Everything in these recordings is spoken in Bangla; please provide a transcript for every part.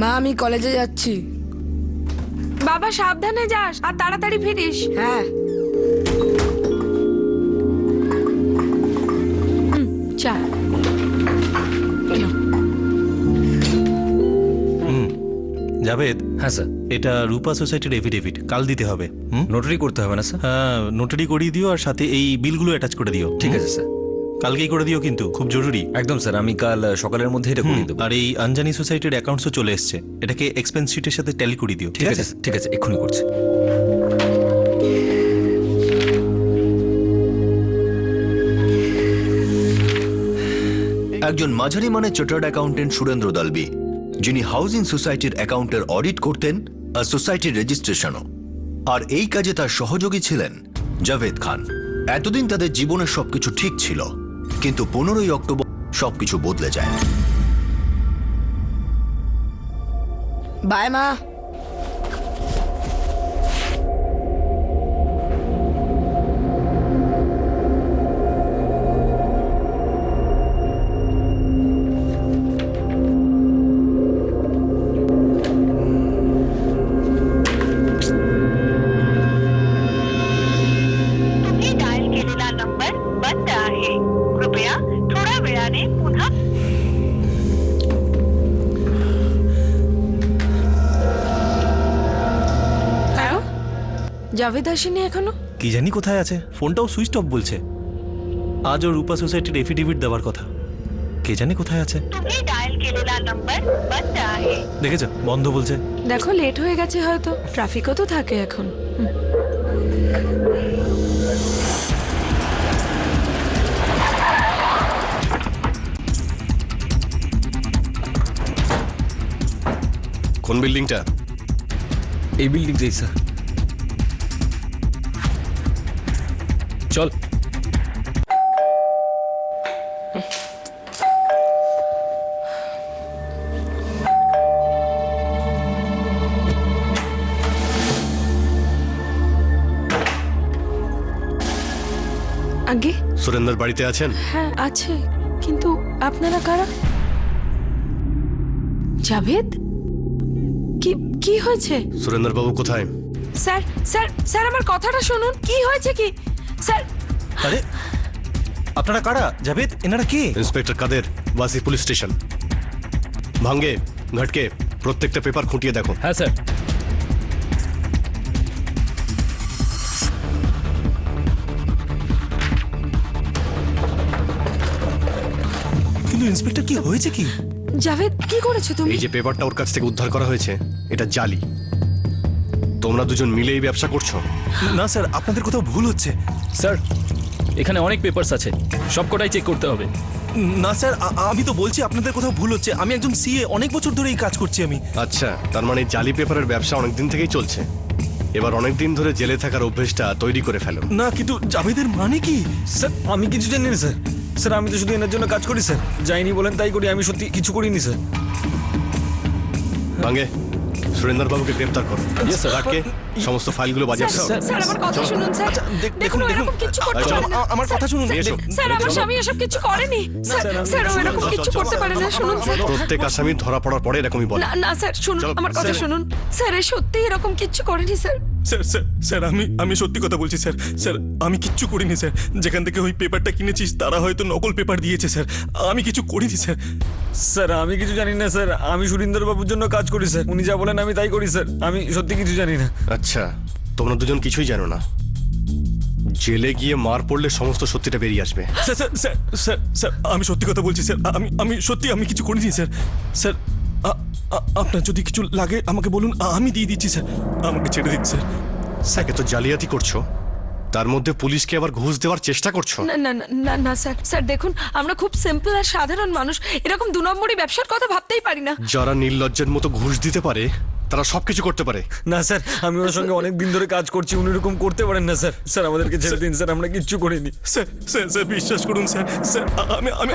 মা আমি কলেজে যাচ্ছি। বাবা সাবধানে যাস আর তাড়াতাড়ি ফিরিস। হ্যাঁ। চা। জাভেদ। হ্যাঁ স্যার। এটা রূপা সোসাইটির এফিডেভিট, কাল দিতে হবে। নোটারি করতে হবে না স্যার? হ্যাঁ, নোটারি করিয়ে দিও আর সাথে এই বিলগুলো অ্যাটাচ করে দিও। ঠিক আছে স্যার। কালকেই করে দিও, কিন্তু খুব জরুরি। একদম স্যার, আমি কাল সকালের মধ্যে এটা করে দেবো। আর এই আঞ্জানি সোসাইটির অ্যাকাউন্টসও চলে এসছে, এটাকে এক্সপেন্স শিটের সাথে ট্যালি করে দিও। ঠিক আছে ঠিক আছে, এক্ষুনি করছি। একজন মাঝারি মানে চার্টার্ড অ্যাকাউন্টেন্ট সুরেন্দ্র দলবি, যিনি হাউজিং সোসাইটির অ্যাকাউন্টের অডিট করতেন আর সোসাইটির রেজিস্ট্রেশনও। আর এই কাজে তার সহযোগী ছিলেন জাভেদ খান। এতদিন তাদের জীবনের সবকিছু ঠিক ছিল, কিন্তু 15ই অক্টোবর সবকিছু বদলে যায়। বাই মা। জাভেদ আসেনি এখনো? কি জানি কোথায় আছে, ফোনটাও সুইচ অফ বলছে। আজও রূপা সোসাইটির এফিডেভিট দেওয়ার কথা, কে জানি কোথায় আছে। দেখেছো, বন্ধ বলছে। দেখো লেট হয়ে গেছে হয়তো, ট্রাফিকও তো থাকে এখন। কোন বিল্ডিংটা? এই বিল্ডিংটাই স্যার। চল। আগে সুরেন্দ্র বাড়িতে আছেন? হ্যাঁ আছে, কিন্তু আপনারা কারা? জাভেদ, কি কি হয়েছে? সুরেন্দ্র বাবু কোথায়? স্যার স্যার স্যার আমার কথাটা শুনুন। কি হয়েছে কি স্যার? আরে আপনারা কারা? জাভেদ, এনারা কে? ইন্সপেক্টর কাদের, ওয়াসি পুলিশ স্টেশন। ভাঙ্গে ঘটকে প্রত্যেকটা পেপার খুঁটিয়ে দেখো। হ্যাঁ স্যার। কিন্তু ইন্সপেক্টর, কি হয়েছে কি? জাভেদ, কি করেছো তুমি? এই যে পেপারটা ওর কাছ থেকে উদ্ধার করা হয়েছে, এটা জালি। তোমরা দুজন মিলে এই ব্যবসা করছো? না স্যার, আপনাদের কোথাও ভুল হচ্ছে। স্যার, এখানে অনেক পেপারস আছে, সবকটাই চেক করতে হবে। না স্যার, আমি তো বলছি আপনাদের কোথাও ভুল হচ্ছে। আমি একজন সিএ, অনেক বছর ধরে এই কাজ করছি আমি। আচ্ছা, তার মানে জালি পেপারের ব্যবসা অনেকদিন থেকেই চলছে। এবার অনেকদিন ধরে জেলে থাকার অভ্যেসটা তৈরি করে ফেলো। না, কিন্তু জাভেদের মানে কি? স্যার আমি কিছু জানি না স্যার। স্যার আমি তো শুধু এনার জন্য কাজ করি স্যার। যাইনি বলেন তাই করি, আমি সত্যি কিছু করিনি স্যার। ভাঙ্গে সুরেন্দ্র বাবুকে গ্রেফতার করো। রাখকে সমস্ত ফাইলগুলো বাজেয়াপ্ত করো। স্যার আমার কথা শুনুন স্যার। দেখুন ও এরকম কিছু করতে পারে না। আমার কথা শুনুন। স্যার আমার স্বামী এসব কিছু করেনি। স্যার ও এরকম কিছু করতে পারে না। শুনুন স্যার। প্রত্যেক আসামি ধরা পড়ার পরে এরকমই বলে। না না স্যার শুনুন, আমার কথা শুনুন। স্যার এ সত্যি এরকম কিছু করেনি স্যার। স্যার স্যার স্যার আমি সত্যি কথা বলছি স্যার। স্যার আমি কিচ্ছু করিনি স্যার। যেখান থেকে ওই পেপারটা কিনেছিস তারা হয়তো নকল পেপার দিয়েছে স্যার। আমি কিছু করিনি স্যার। স্যার আমি কিছু জানি না স্যার। আমি সুরিন্দর বাবুর জন্য কাজ করি স্যার। উনি যা বলেন আমি তাই করি স্যার। আমি সত্যি কিছু জানি না। আচ্ছা, তোমরা দুজন কিছুই জানো না। জেলে গিয়ে মার পড়লে সমস্ত সত্যিটা বেরিয়ে আসবে। Sir sir sir sir sir আমি সত্যি কথা বলছি স্যার। আমি সত্যি আমি কিছু করিনি স্যার। স্যার আপনার যদি কিছু লাগে আমাকে বলুন, আমি দিয়ে দিচ্ছি স্যার। আমাকে ছেড়ে দিন স্যার। একে তো জালিয়াতি করছো, তার মধ্যে পুলিশকে আবার ঘুষ দেওয়ার চেষ্টা করছো। না না না না না স্যার। স্যার দেখুন, আমরা খুব সিম্পল আর সাধারণ মানুষ, এরকম দু নম্বরই ব্যবসার কথা ভাবতেই পারি না। যারা নির্লজ্জের মতো ঘুষ দিতে পারে তারা সবকিছু করতে পারে। না স্যার, আমি ওর সঙ্গে অনেক দিন ধরে কাজ করছি। উনি এরকম করতে পারেন না স্যার। স্যার আমাদেরকে ছেড়ে দিন স্যার, আমরা কিচ্ছু করিনি। স্যার স্যার স্যার বিশ্বাস করুন স্যার। স্যার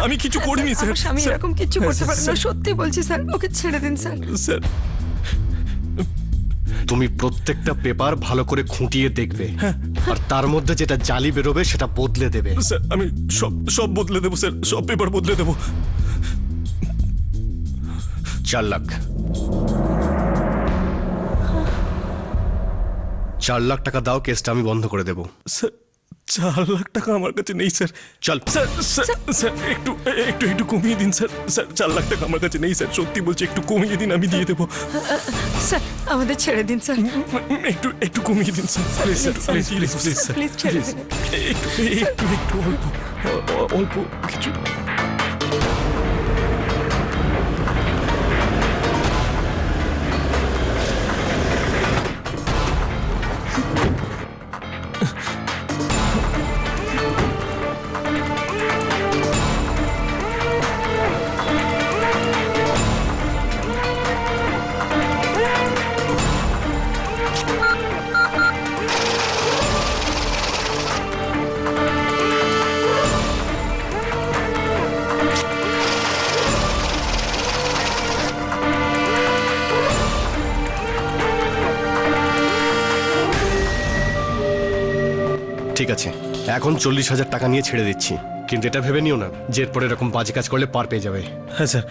আমি কিছু করিনি স্যার। আমার স্বামী এরকম কিছু করতে পারে না, সত্যি বলছি স্যার। ওকে ছেড়ে দিন স্যার। স্যার তুমি প্রত্যেকটা পেপার ভালো করে খুঁটিয়ে দেখবে, আর তার মধ্যে যেটা জালি বেরোবে সেটা বদলে দেবে। স্যার আমি সব বদলে দেবো স্যার। সব পেপার বদলে দেবো। 4 লাখ। 4 লাখ টাকা দাও, কেসটা আমি বন্ধ করে দেবো। স্যার 4 লাখ টাকা আমার কাছে নেই স্যার। চল। স্যার স্যার স্যার একটু একটু একটু কমিয়ে দিন স্যার। স্যার 4 লাখ টাকা আমার কাছে নেই স্যার, সত্যি বলছি, একটু কমিয়ে দিন, আমি দিয়ে দেবো। স্যার আমাদের ছেড়ে দিন স্যার, একটু একটু কমিয়ে দিন sir, please sir, please please please sir, please ছেড়ে দিন। একটু একটু একটু অল্প অল্প কিছু। ঠিক আছে, এখন 40,000 টাকা নিয়ে ছেড়ে দিচ্ছি, কিন্তু এটা ভেবে নিও না যে এরপরে এরকম বাজে কাজ করলে পার পেয়ে যাবে। হ্যাঁ স্যার,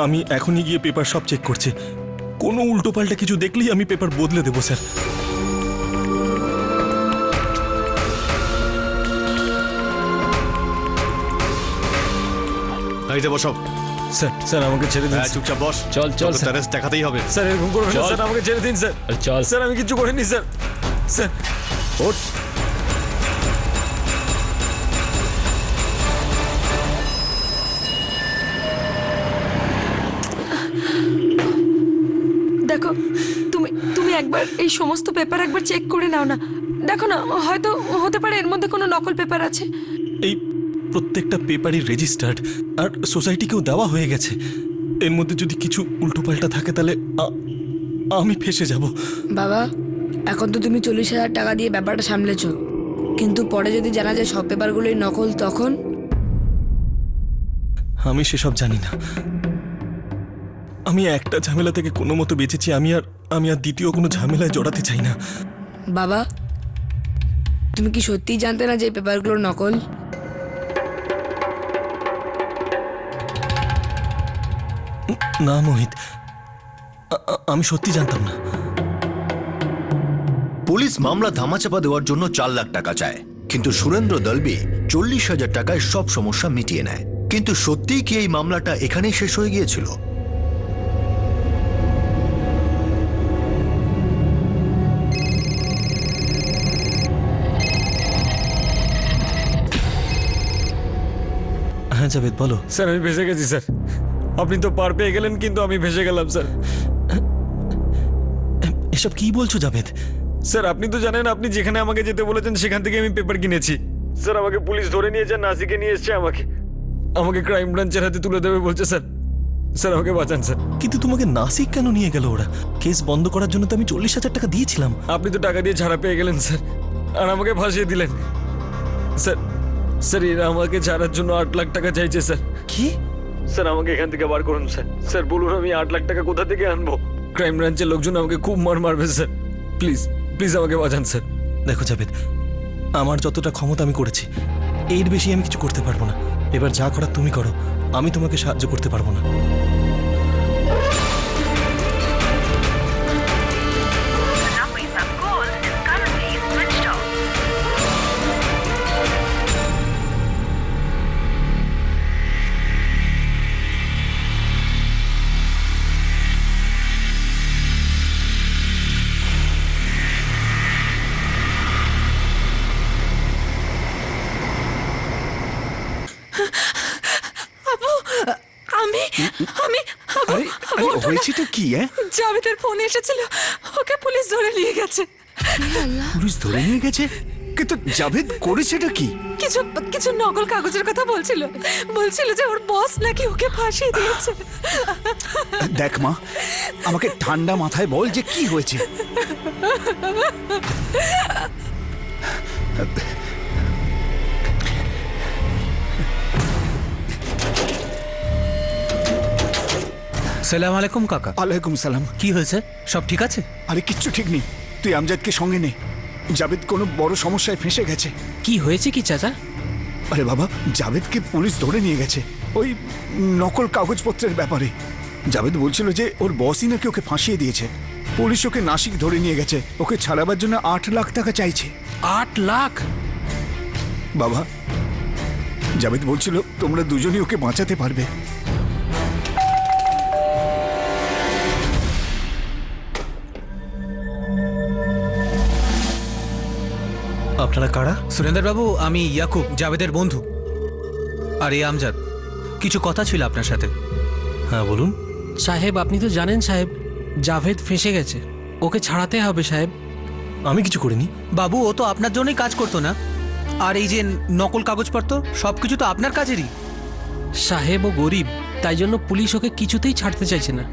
আমি এখনই গিয়ে পেপার সব চেক করছি, কোনো উল্টোপাল্টা কিছু দেখলেই আমি পেপার বদলে দেবো স্যার। গাড়িতে বসো। স্যার স্যার আমাকে ছেড়ে দিন। হ্যাঁ, চুপচাপ বস। চল, চল, তোকে তো arrest দেখাতেই হবে। স্যার এরকম করবেন না চল। স্যার, আমাকে ছেড়ে দিন স্যার। আরে চল। স্যার আমি কিছু করিনি স্যার। স্যার ওঠ। দেখো তুমি তুমি একবার এই সমস্ত পেপার একবার চেক করে নাও না, দেখো না, হয়তো হতে পারে এর মধ্যে কোনো নকল পেপার আছে। এই প্রত্যেকটা পেপারই রেজিস্টার্ড আর সোসাইটিকেও দেওয়া হয়ে গেছে, এর মধ্যে যদি কিছু উল্টোপাল্টা থাকে তাহলে আমি ফেসে যাব। বাবা, এখন তো তুমি 40,000 টাকা দিয়ে ব্যাপারটা সামলেছো, কিন্তু পরে যদি জানা যায় সব পেপারগুলোই নকল, তখন? আমি সেসব জানি না, আমি একটা ঝামেলা থেকে কোনো মতো বেঁচেছি, আমি আর দ্বিতীয় কোনো ঝামেলায় জড়াতে চাই না। বাবা, তুমি কি সত্যিই জানতে না যে এই পেপারগুলো নকল? না মোহিত, আমি সত্যি জানতাম না। পুলিশ মামলা ধামাচাপা দেওয়ার জন্য 4 লাখ টাকা চায়, কিন্তু সুরেন্দ্র দলবি 40,000 টাকায় সব সমস্যা মিটিয়ে নেয়। কিন্তু সত্যিই কি এই মামলাটা এখানেই শেষ হয়ে গিয়েছিল? হ্যাঁ জাভেদ, বলো। স্যার আমি ভেসে গেছি স্যার, আপনি তো পার পেয়ে গেলেন কিন্তু আমি ভেসে গেলাম স্যার। এসব কি বলছো জাভেদ? স্যার আপনি তো জানেন, আপনি যেখানে আমাকে যেতে বলেছেন সেখান থেকে আমি পেপার কিনেছি। স্যার আমাকে পুলিশ ধরে নিয়েছে, নাসিকে নিয়ে এসছে, আমাকে ক্রাইম ব্রাঞ্চের হাতে তুলে দেবে বলছে স্যার। স্যার আমাকে বাঁচান স্যার। কিন্তু তোমাকে নাসিক কেন নিয়ে গেল ওরা? কেস বন্ধ করার জন্য তো আমি 40,000 টাকা দিয়েছিলাম। আপনি তো টাকা দিয়ে ছাড়া পেয়ে গেলেন স্যার, আর আমাকে ফাঁসিয়ে দিলেন স্যার। স্যার এরা আমাকে ছাড়ার জন্য 8 লাখ টাকা চাইছে স্যার। কি? স্যার আমাকে এখান থেকে বার করুন স্যার। স্যার বলুন আমি 8 লাখ টাকা কোথা থেকে আনবো? ক্রাইম ব্রাঞ্চের লোকজন আমাকে খুব মারবে স্যার। প্লিজ প্লিজ আমাকে বাঁচান স্যার। দেখো জাভেদ, আমার যতটা ক্ষমতা আমি করেছি, এর বেশি আমি কিছু করতে পারবো না। এবার যা করার তুমি করো, আমি তোমাকে সাহায্য করতে পারবো না। আমি আমি আরে আরে হয়েছেটা কি? জাভেদের ফোন এসেছিল, ওকে পুলিশ ধরে নিয়ে গেছে। পুলিশ ধরে নিয়ে গেছে? কিন্তু জাভেদ করেছেটা কি? কিছু কিছু নকল কাগজের কথা বলছিল, যে ওর বস নাকি ওকে ফাঁসিয়ে দিয়েছে। দেখ মা, আমাকে ঠান্ডা মাথায় বল যে কি হয়েছে। সালাম আলাইকুম কাকা। আলাইকুম সালাম। কি হয়েছে, সব ঠিক আছে? আরে কিচ্ছু ঠিক নেই, তুই আমজাদকে সঙ্গে নে। জাভেদ কোনো বড় সমস্যায় ফেঁসে গেছে। কি হয়েছে কি চাচা? আরে বাবা, জাভেদকে পুলিশ ধরে নিয়ে গেছে ওই নকল কাগজপত্রের ব্যাপারে। জাভেদ বলছিল যে ওর বসই নাকি ওকে ফাঁসিয়ে দিয়েছে। পুলিশ ওকে নাসিক ধরে নিয়ে গেছে, ওকে ছাড়াবার জন্য 8 লাখ টাকা চাইছে। 8 লাখ? বাবা, জাভেদ বলছিল তোমরা দুজনই ওকে বাঁচাতে পারবে। আপনারা কারা? সুরেন্দ্র বাবু, আমি ইয়াকুব, জাভেদের বন্ধু। আর এই আমজাদ। কিছু কথা ছিল আপনার সাথে। হ্যাঁ বলুন। সাহেব, আপনি তো জানেন সাহেব, জাভেদ ফেঁসে গেছে, ওকে ছাড়াতে হবে সাহেব। আমি কিছু করিনি। বাবু, ও তো আপনার জন্যই কাজ করতো না? আর এই যে নকল কাগজপত্র, সবকিছু তো আপনার কাজেরই। সাহেব, ও গরিব, তাই জন্য পুলিশ ওকে কিছুতেই ছাড়তে চাইছে না।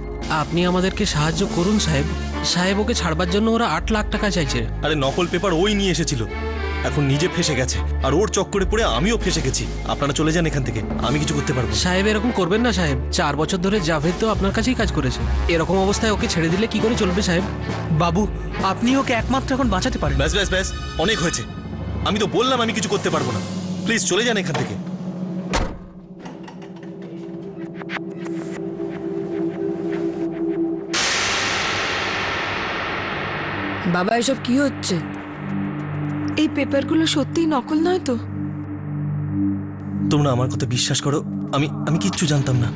আপনি আমাদেরকে সাহায্য করুন সাহেব। সাহেব, ওকে ছাড়বার জন্য ওরা 8 লাখ টাকা চাইছে। আরে নকল পেপার ওই নিয়ে এসেছিল, এখন নিজে ফেসে গেছে, আর ওর চক্করে পড়ে আমিও ফেসে গেছি। আপনারা চলে যান এখান থেকে, আমি কিছু করতে পারবো না। সাহেব, এরকম করবেন না সাহেব। 4 বছর ধরে জাভেদ তো আপনার কাছেই কাজ করেছে, এরকম অবস্থায় ওকে ছেড়ে দিলে কি করে চলবে সাহেব? বাবু, আপনি ওকে একমাত্র এখন বাঁচাতে পারেন। ব্যাস ব্যাস ব্যাস, অনেক হয়েছে। আমি তো বললাম আমি কিছু করতে পারবো না। প্লিজ চলে যান এখান থেকে। বাবা, এসব কি হচ্ছে? এই পেপারগুলো সত্যিই নকল নয় তো? তোমরা আমার কথা বিশ্বাস করো, আমি আমি কিচ্ছু জানতাম না।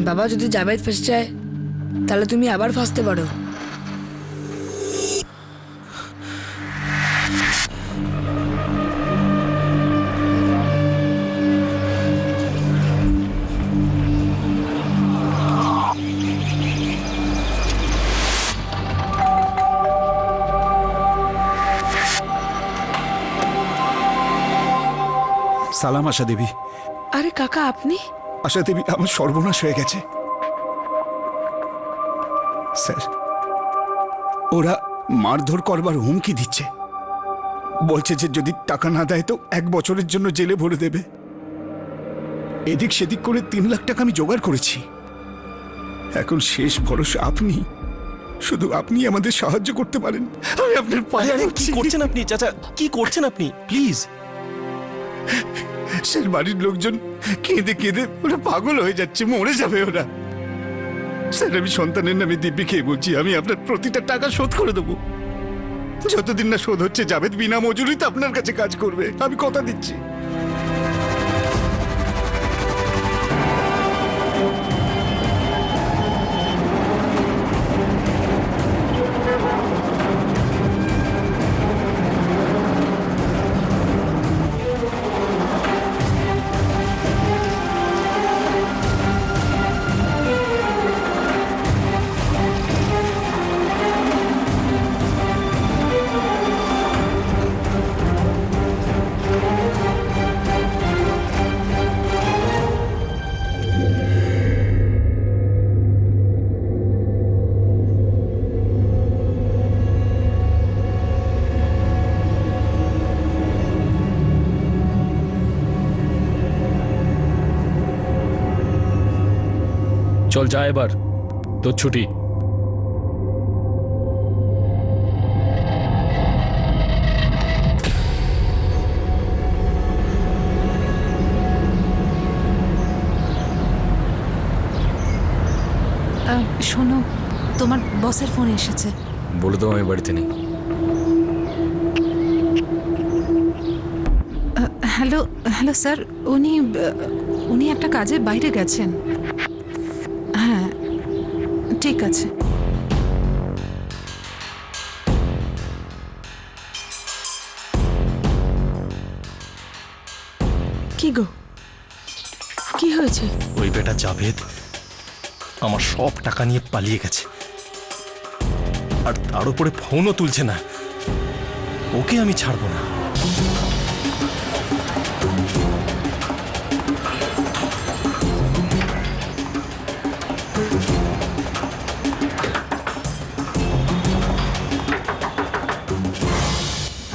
বাবা, যদি জাভেদ ফেসে যায় তাহলে তুমি আবার ফাঁসতে পারো। সালাম আশা দেবী। আরে কাকা, আপনি? আশা দেবী, আমার সর্বনাশ হয়ে গেছে স্যার। ওরা মারধর করবার হুমকি দিচ্ছে, বলছে যে যদি টাকা না দেয় তো 1 বছরের জন্য জেলে ভরে দেবে। এদিক সেদিক করে 3 লাখ টাকা আমি জোগাড় করেছি। এখন শেষ ভরসা আপনি, শুধু আপনি আমাদের সাহায্য করতে পারেন। আমি আপনার পায়ে আরে কি পড়ছি। করছেন আপনি চাচা? কি করছেন আপনি? প্লিজ। স্যার, বাড়ির লোকজন কেঁদে কেঁদে ওরা পাগল হয়ে যাচ্ছে, মরে যাবে ওরা। স্যার, আমি সন্তানের নামে দিব্যি খেয়ে বলছি, আমি আপনার প্রতিটা টাকা শোধ করে দেবো। যতদিন না শোধ হচ্ছে জাভেদ বিনা মজুরিতে আপনার কাছে কাজ করবে, আমি কথা দিচ্ছি। চল যা, এবার তোর ছুটি। শোনো, তোমার বসের ফোন এসেছে। বলে দাও আমি বাড়িতে নেই। হ্যালো হ্যালো স্যার, উনি একটা কাজে বাইরে গেছেন। হ্যাঁ, ঠিক আছে। কি গো, কি হয়েছে? ওই বেটা জাভেদ আমার সব টাকা নিয়ে পালিয়ে গেছে, আর তার উপরে ফোনও তুলছে না। ওকে আমি ছাড়বো না।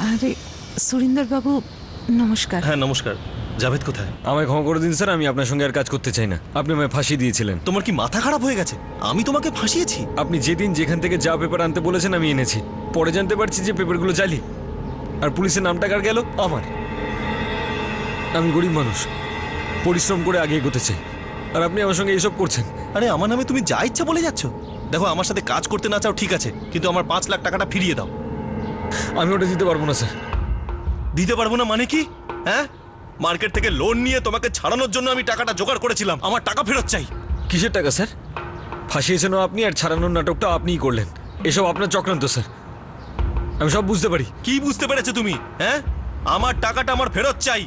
আরে সুরিন্দর বাবু, নমস্কার। হ্যাঁ নমস্কার। জাভেদ কোথায়? আমায় ক্ষমা করে দিন স্যার, আমি আপনার সঙ্গে আর কাজ করতে চাই না। আপনি আমায় ফাঁসিয়ে দিয়েছিলেন। তোমার কি মাথা খারাপ হয়ে গেছে? আমি তোমাকে ফাঁসিয়েছি? আপনি যেদিন যেখান থেকে যা পেপার আনতে বলেছেন আমি এনেছি। পরে জানতে পারছি যে পেপারগুলো জালি, আর পুলিশের নামটা কার গেল? আমার। আমি গরিব মানুষ, পরিশ্রম করে আগে এগোতে চাই, আর আপনি আমার সঙ্গে এইসব করছেন। আরে আমার নামে তুমি যা ইচ্ছা বলে যাচ্ছ। দেখো আমার সাথে কাজ করতে না চাও ঠিক আছে, কিন্তু আমার 5 লাখ টাকাটা ফিরিয়ে দাও। আমি ওটা দিতে পারবো না স্যার। দিতে পারবো না মানে কি? হ্যাঁ, মার্কেট থেকে লোন নিয়ে তোমাকে ছাড়ানোর জন্য আমি টাকাটা জোগাড় করেছিলাম, আমার টাকা ফেরত চাই। কিসের টাকা স্যার? ফাঁসিয়েছেনও আপনি আর ছাড়ানোর নাটকটা আপনিই করলেন। এসব আপনার চক্রান্ত স্যার, আমি সব বুঝতে পারি। কি বুঝতে পেরেছো তুমি? হ্যাঁ, আমার টাকাটা আমার ফেরত চাই।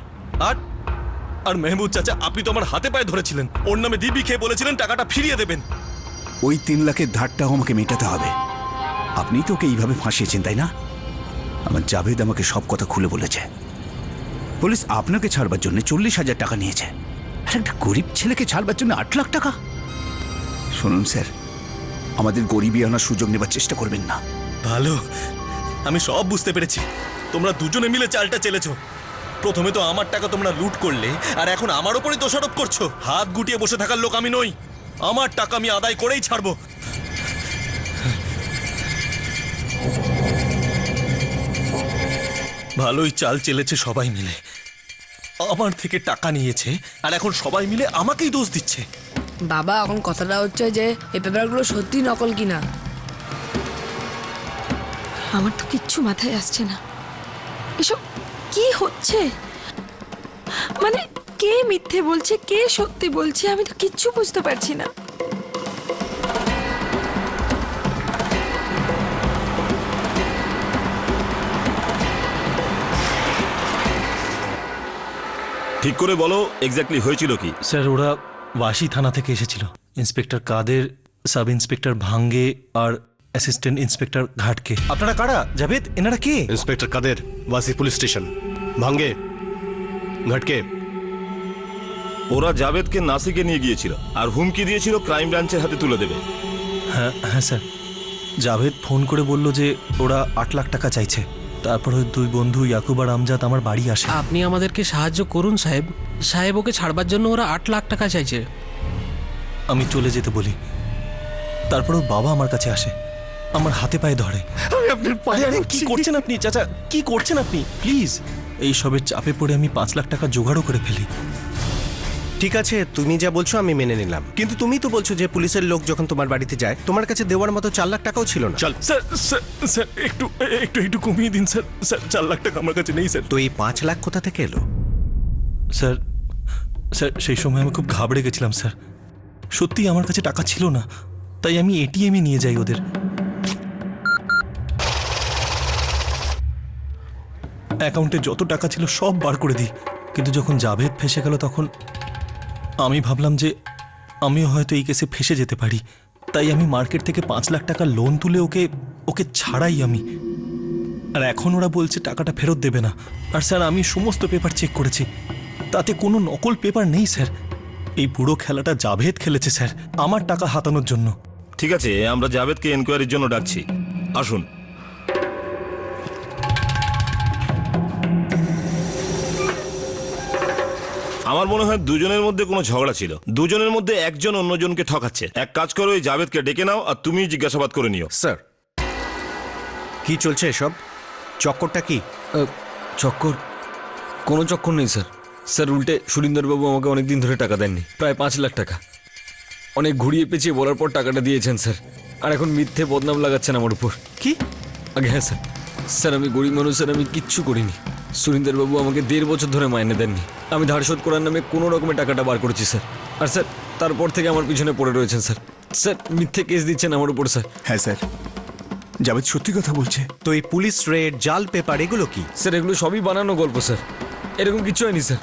আর আর মেহবুব চাচা, আপনি তো আমার হাতে পায়ে ধরেছিলেন, ওর নামে দিবি খেয়ে বলেছিলেন টাকাটা ফিরিয়ে দেবেন। ওই 3 লাখের ধারটাও আমাকে মেটাতে হবে। আপনি তো ওকে এইভাবে ফাঁসিয়েছেন, তাই না? আমার জাভেদ আমাকে সব কথা খুলে বলেছে। পুলিশ আপনাকে ছাড়বার জন্য 40,000 টাকা নিয়েছে, আর একটা গরিব ছেলেকে ছাড়বার জন্য 8 লাখ টাকা। শুনুন স্যার, আমাদের গরিবী আনার সুযোগ নেবার চেষ্টা করবেন না। ভালো, আমি সব বুঝতে পেরেছি। তোমরা দুজনে মিলে চালটা চেলেছো। প্রথমে তো আমার টাকা তোমরা লুট করলে, আর এখন আমার ওপরই দোষারোপ করছো। হাত গুটিয়ে বসে থাকার লোক আমি নই, আমার টাকা আমি আদায় করেই ছাড়বো। ভালোই চাল চেলেছে সবাই মিলে, আমার থেকে টাকা নিয়েছে, আর এখন সবাই মিলে আমাকেই দোষ দিচ্ছে। বাবা, এখন কথাটা হচ্ছে যে এই পেপারগুলো সত্যি নকল কিনা। আমার তো কিচ্ছু মাথায় আসছে না, এসব কি হচ্ছে? মানে কে মিথ্যে বলছে, কে সত্যি বলছে, আমি তো কিচ্ছু বুঝতে পারছি না। ঠিক করে বলো, এক্স্যাক্টলি হয়েছিল কি? স্যার, ওরা ওয়াশি থানা থেকে এসেছিল। ইন্সপেক্টর কাদের, সাব ইন্সপেক্টর ভাঙ্গে আর অ্যাসিস্ট্যান্ট ইন্সপেক্টর ঘাটকে। আপনারা কারা? জাভেদ, এনারা কে? ইন্সপেক্টর কাদের, ওয়াসি পুলিশ স্টেশন। ভাঙ্গে, ঘাটকে। ওরা জাভেদকে নাসিকে নিয়ে গিয়েছিল আর হুমকি দিয়েছিল ক্রাইম ব্রাঞ্চের হাতে তুলে দেবে। হ্যাঁ হ্যাঁ স্যার, জাভেদ ফোন করে বলল যে ওরা 8 লাখ টাকা চাইছে। তারপর ওই 2 বন্ধু ইয়াকুব আর আমজাদ আমার বাড়ি আসে। আপনি আমাদেরকে সাহায্য করুন সাহেব। সাহেব, ওকে ছাড়বার জন্য ওরা 8 লাখ টাকা চাইছে। আমি চলে যেতে বলি, তারপর ওর বাবা আমার কাছে আসে, আমার হাতে পায়ে ধরে। আরে, কি করছেন আপনি চাচা? কি করছেন আপনি? প্লিজ। এই সবের চাপে পড়ে আমি 5 লাখ টাকা জোগাড়ও করে ফেলি। ঠিক আছে, তুমি যা বলছো আমি মেনে নিলাম, কিন্তু তুমি তো বলছো যে পুলিশের লোক যখন তোমার বাড়িতে যায় তোমার কাছে দেওয়ার মতো 4 লাখ টাকাও ছিল না। চল স্যার, স্যার স্যার একটু একটু একটু কমিয়ে দিন স্যার। স্যার 4 লাখ টাকা আমার কাছে নেই স্যার। তো এই 5 লাখ কোথা থেকে এলো? স্যার স্যার সেই সময় আমি খুব ঘাবড়ে গেছিলাম স্যার। সত্যি আমার কাছে টাকা ছিল না, তাই আমি এটিএমে নিয়ে যাই ওদের। অ্যাকাউন্টে যত টাকা ছিল সব বার করে দিই, কিন্তু যখন জাভেদ ফেসে গেল তখন আমি ভাবলাম যে আমিও হয়তো এই কেসে ফেসে যেতে পারি। তাই আমি মার্কেট থেকে 5 লাখ টাকা লোন তুলে ওকে ছাড়াই আমি। আর এখন ওরা বলছে টাকাটা ফেরত দেবে না। আর স্যার, আমি সমস্ত পেপার চেক করেছি, তাতে কোনো নকল পেপার নেই স্যার। এই পুরো খেলাটা জাভেদ খেলেছে স্যার, আমার টাকা হাতানোর জন্য। ঠিক আছে, আমরা জাভেদকে এনকোয়ারির জন্য ডাকছি, আসুন। আমার মনে হয় দুজনের মধ্যে কোনো ঝগড়া ছিল। দুজনের মধ্যে একজন অন্যজনকে ঠকাচ্ছে। এক কাজ করো, এই জাভেদকে ডেকে নাও আর তুমি জিজ্ঞাসাবাদ করে নিও। স্যার, কি চলছে এসব? চক্করটা কি? চক্কর? কোনো চক্কর নেই স্যার। স্যার, উল্টে সুরিন্দরবাবু আমাকে অনেক দিন ধরে টাকা দেননি, প্রায় 5 লাখ টাকা। অনেক ঘুরিয়ে পেঁচিয়ে বলার পর টাকাটা দিয়েছেন স্যার, আর এখন মিথ্যে বদনাম লাগাচ্ছেন আমার উপর। কি? আগে হ্যাঁ স্যার। স্যার, আমি গরিব মানুষ স্যার, আমি কিচ্ছু করিনি। সুরিন্দরবাবু আমাকে 1.5 বছর ধরে মাইনে দেননি। আমি ধার শোধ করার নামে কোনো রকমের টাকাটা বার করেছি স্যার। আর স্যার, তারপর থেকে আমার পিছনে পড়ে রয়েছেন স্যার। স্যার, মিথ্যে কেস দিচ্ছেন আমার উপর স্যার। হ্যাঁ স্যার, জাভেদ সত্যি কথা বলছে। তো এই পুলিশ রেড, জাল পেপার, এগুলো কি? স্যার, এগুলো সবই বানানো গল্প স্যার, এরকম কিছু হয়নি স্যার।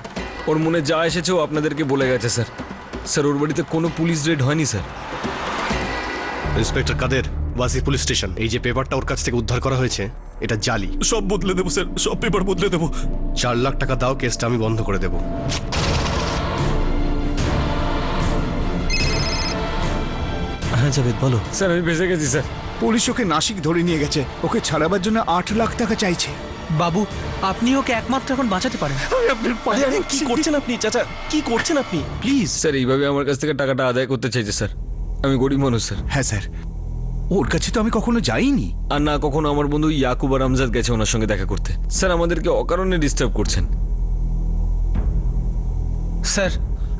ওর মনে যা এসেছে ও আপনাদেরকে বলে গেছে স্যার। স্যার, ওর বাড়িতে কোনো পুলিশ রেড হয়নি স্যার। ইন্সপেক্টর কাদের, ওয়াসি পুলিশ স্টেশন। এই যে পেপারটা ওর কাছ থেকে উদ্ধার করা হয়েছে এটা জালি। সব বদলে দেবো স্যার, সব পেপার বদলে দেবো। 4 লাখ টাকা দাও, কেসটা আমি বন্ধ করে দেবো। হ্যাঁ জাভেদ, বলো। স্যার, আমি ভেসে গেছি স্যার। পুলিশ ওকে নাসিক ধরে নিয়ে গেছে, ওকে ছাড়াবার জন্য 8 লাখ টাকা চাইছে। বাবু, আপনি ওকে একমাত্র এখন বাঁচাতে পারেন। আরে, কি করছেন আপনি চাচা? কি করছেন আপনি? প্লিজ স্যার, এইভাবে আমার কাছ থেকে টাকাটা আদায় করতে চাইছে স্যার। আমি গরিব মানুষ স্যার। হ্যাঁ স্যার, ওর কাছে তো আমি কখনো যাইনি। আর না কখনো আমার বন্ধু ইয়াকুব আর আমজাদ গেছে ওনার সঙ্গে দেখা করতে। স্যার, আমাদেরকে অকারণে ডিস্টার্ব করছেন। স্যার,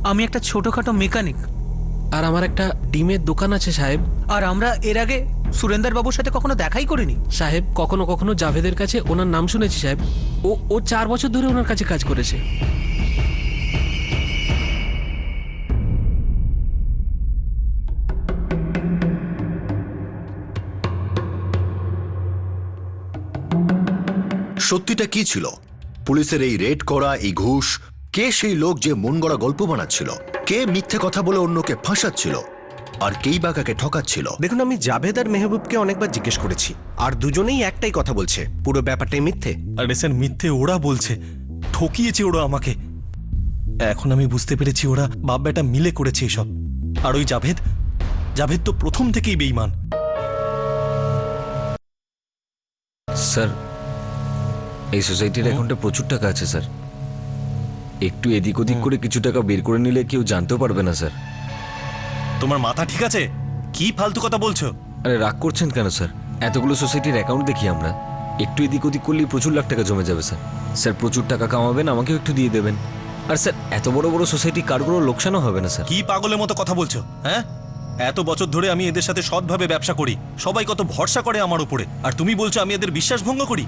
আমি একটা ছোটখাটো মেকানিক, আর আমার একটা ডিমের দোকান আছে সাহেব। আর আমরা এর আগে সুরেন্দ্র বাবুর সাথে কখনো দেখাই করিনি। সাহেব কখনো কখনো জাভেদের কাছে ওনার নাম শুনেছি সাহেব। ও 4 বছর ধরে ওনার কাছে কাজ করেছে। সত্যিটা কি ছিল? পুলিশের এই রেড করা, এই ঘুষ, কে সেই লোক যে মন গড়া গল্প বানাচ্ছিল? কে মিথ্যে কথা বলে অন্যকে ফাঁসাচ্ছিল? আর কেই বা কাকে ঠকাচ্ছিল? দেখুন, আমি জাভেদ আর মেহবুবকে অনেকবার জিজ্ঞেস করেছি, আর দুজনেই একটাই কথা বলছে, পুরো ব্যাপারটাই মিথ্যে। আরে স্যার, মিথ্যে ওরা বলছে, ঠকিয়েছে ওরা আমাকে। এখন আমি বুঝতে পেরেছি ওরা বাপ বেটা মিলে করেছে এসব। আর ওই জাভেদ তো প্রথম থেকেই বেঈমান। স্যার, এই সোসাইটির অ্যাকাউন্টে প্রচুর টাকা আছে স্যার। একটু এদিক ওদিক করে কিছু টাকা বের করে নিলে কেউ জানতেও পারবে না স্যার। তোমার মাথা ঠিক আছে? কি ফালতু কথা বলছো? আরে রাগ করছেন কেন স্যার? এতগুলো সোসাইটির অ্যাকাউন্ট দেখি আমরা, একটু এদিক ওদিক করলেই প্রচুর লাখ টাকা জমে যাবে স্যার। স্যার প্রচুর টাকা কামাবেন, আমাকেও একটু দিয়ে দেবেন। আর স্যার এত বড় বড় সোসাইটি কার কোনো লোকসানও হবে না স্যার। কি পাগলের মতো কথা বলছো? হ্যাঁ, এত বছর ধরে আমি এদের সাথে সৎভাবে ব্যবসা করি, সবাই কত ভরসা করে আমার উপরে, আর তুমি বলছো আমি এদের বিশ্বাস ভঙ্গ করি?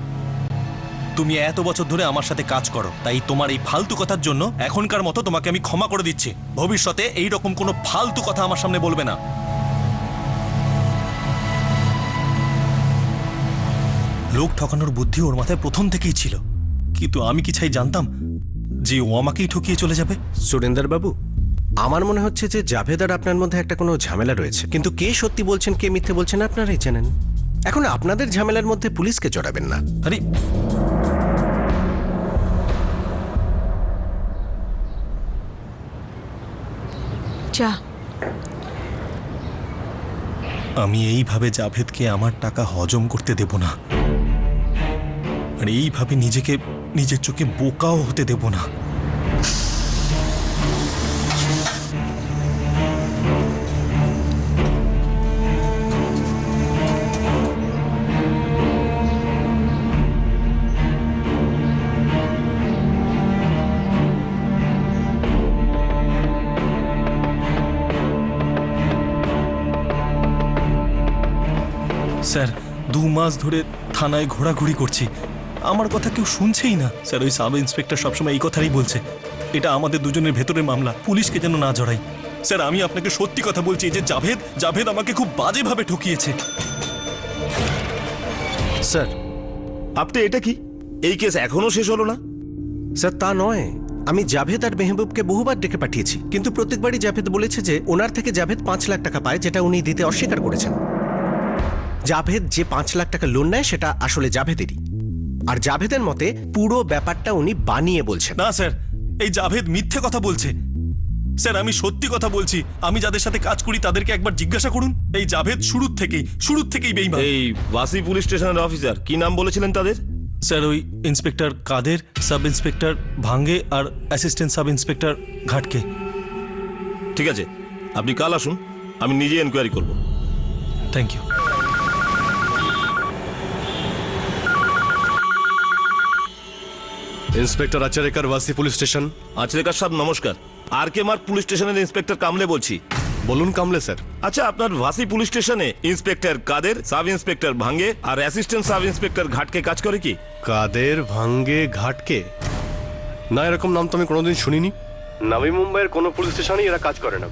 তুমি এত বছর ধরে আমার সাথে কাজ করো, তাই তোমার এই ফালতু কথার জন্য এখনকার মতো তোমাকে আমি ক্ষমা করে দিচ্ছি। ভবিষ্যতে এই রকম কোনো ফালতু কথা আমার সামনে বলবে না। লোক ঠকানোর বুদ্ধি ওর মাথায় প্রথম থেকেই ছিল, কিন্তু আমি কি চাই জানতাম যে ও আমাকেই ঠকিয়ে চলে যাবে। সুরেন্দ্র বাবু, আমার মনে হচ্ছে যে জাভেদ আর আপনার মধ্যে একটা কোনো ঝামেলা রয়েছে, কিন্তু কে সত্যি বলছেন কে মিথ্যে বলছেন আপনারাই জানেন। এখন আপনাদের ঝামেলার মধ্যে পুলিশকে জড়াবেন না। আরে যা, আমি এইভাবে জাভেদকে আমার টাকা হজম করতে দেব না, আর এইভাবে নিজেকে নিজের চোখে বোকাও হতে দেব না। স্যার, 2 মাস ধরে থানায় ঘোরাঘুরি করছি, আমার কথা কেউ শুনছেই না। স্যার, ওই সাব ইন্সপেক্টর সবসময় এই কথাই বলছে, এটা আমাদের দুজনের ভেতরের মামলা, পুলিশকে যেন না জড়াই। স্যার, আমি আপনাকে সত্যি কথা বলছি যে জাভেদ আমাকে খুব বাজেভাবে ঠকিয়েছে। স্যার, আপনি এটা কি? এই কেস এখনো শেষ হলো না? স্যার তা নয়, আমি জাভেদ আর মেহবুবকে বহুবার ডেকে পাঠিয়েছি, কিন্তু প্রত্যেকবারই জাভেদ বলেছে যে ওনার থেকে জাভেদ 5 লাখ টাকা পায়, যেটা উনি দিতে অস্বীকার করেছেন। জাভেদ যে 5 লাখ টাকা লোন নেয় সেটা আসলে জাভেদেরই, আর জাভেদের মতে পুরো ব্যাপারটা উনি বানিয়ে বলছেন। না স্যার, এই জাভেদ মিথ্যে কথা বলছে। স্যার, আমি সত্যি কথা বলছি, আমি যাদের সাথে কাজ করি তাদেরকে একবার জিজ্ঞাসা করুন। এই জাভেদ শুরুর থেকেই বেঈমান। এই ওয়াসি পুলিশ স্টেশনের অফিসার কি নাম বলেছিলেন তাদের? স্যার, ওই ইন্সপেক্টর কাদের, সাব ইন্সপেক্টর ভাঙ্গে আর অ্যাসিস্ট্যান্ট সাব ইন্সপেক্টর ঘাটকে। ঠিক আছে, আপনি কাল আসুন, আমি নিজে এনকোয়ারি করব। Thank you. Inspector Acharekar, Vasai police station. Achrekar সাহেব নমস্কার, আর কে মার্ক পুলিশ স্টেশনের ইন্সপেক্টর কামলে বলছি। বলুন কামলে স্যার। আচ্ছা, আপনার ভাসি পুলিশ স্টেশনে ইন্সপেক্টর কাদের, সাব ইন্সপেক্টর ভাঙ্গে আর অ্যাসিস্ট্যান্ট সাব ইন্সপেক্টর ঘাটকে কাজ করে কি? কাদের, ভাঙ্গে, ঘাটকে? না, এরকম নাম তো আমি কোনোদিন শুনিনি। নামি মুম্বাইয়ের কোনো পুলিশ স্টেশনেই এরা কাজ করে না।